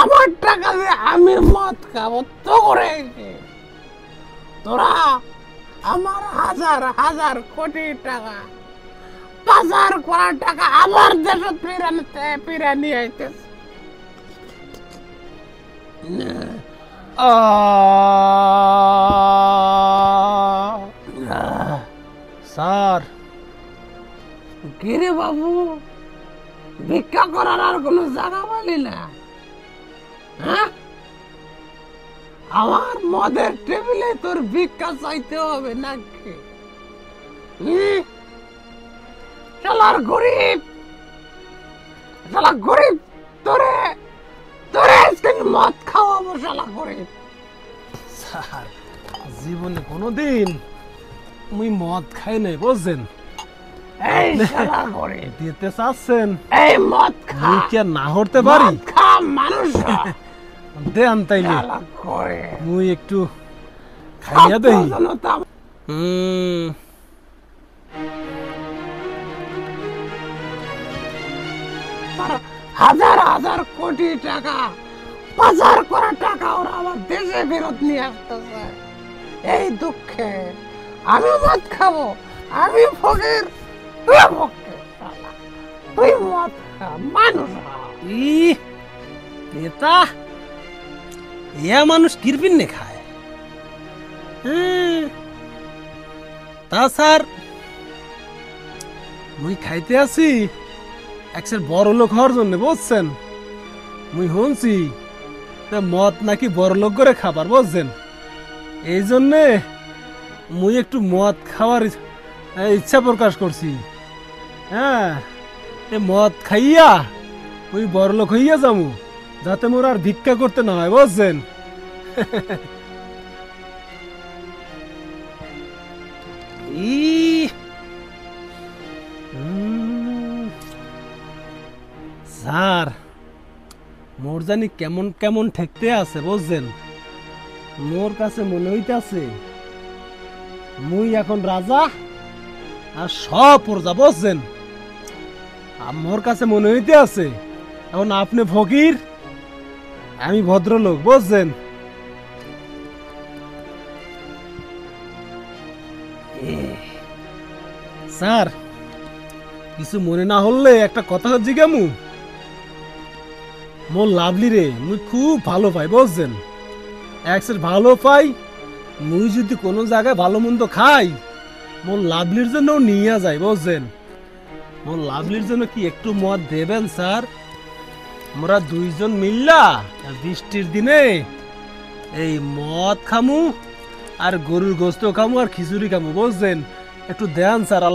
আমার টাকা দিয়ে আমি মদ খাবো তো করে তোরা আমার হাজার হাজার কোটি টাকা পাচার করার টাকা আমার দেশে ফিরে নিয়ে আইতেছে স্যার কিরে বাবু ভিক্ষা করার আর কোনো জায়গা পালি না হ্যাঁ আমার মদের টেবিলে তোর ভিক্ষা চাইতে হবে নাকি শালার গরিব তোরে তোরে আজকে মদ খাওয়াবো শালা গরিব স্যার জীবনে কোনোদিন মুই মদ খাই নাই বুঝছেন এই শালা গরিব দিতে চাচ্ছেন এই মদ খা মুই কি আর না হতে পারি মদ খা মানুষ দেন তাইলে শালা গরিব মুই একটু খাইয়া দেই হাজার হাজার কোটি টাকা পাচার করা টাকা ওরা আমার দেশে ফেরত নিয়ে আসতেছে এই দুঃখে আমি মদ খাবো আমি ফকির তুই ফকির তুই মদ খা মানুষ নেতা ইয়া মানুষ কিরপিন নে খায় তা স্যার মুই খাইতে আছি একসের বড় লোক হওয়ার জন্য বুঝছেন মুই শুনছি মদ নাকি বড় লোক করে খাবার বুঝছেন এই জন্যে মুই একটু মদ খাওয়ার ইচ্ছা প্রকাশ করছি হ্যাঁ মদ খাইয়া ওই বড় লোক হইয়া যামু যাতে মোর আর ভিক্ষা করতে না হয় বুঝছেন স্যার মোর জানি কেমন কেমন ঠেকতে আছে বুঝছেন মোর কাছে মনে হইতাছে মুই এখন রাজা আর সব প্রজা বুঝছেন মোর কাছে মনে হইতে আছে এখন আপনি ফকির আমি ভদ্রলোক বুঝছেন স্যার কিছু মনে না হলে একটা কথা জিজ্ঞামু মোর লাভলি রে মুই খুব ভালো পাই বুঝছেন একসের ভালো পাই মুই যদি কোনো জায়গায় ভালো মন্দ খাই মোর লাভলির জন্য নিয়ে যাই বুঝছেন মোর লাভলির জন্য কি একটু মদ দেবেন স্যার আমরা দুইজন মিল্লা বৃষ্টির দিনে এই মদ খামু আর গরুর গোস্ত খামু আর খিচুড়ি খামু বুঝছেন একটু দেন স্যার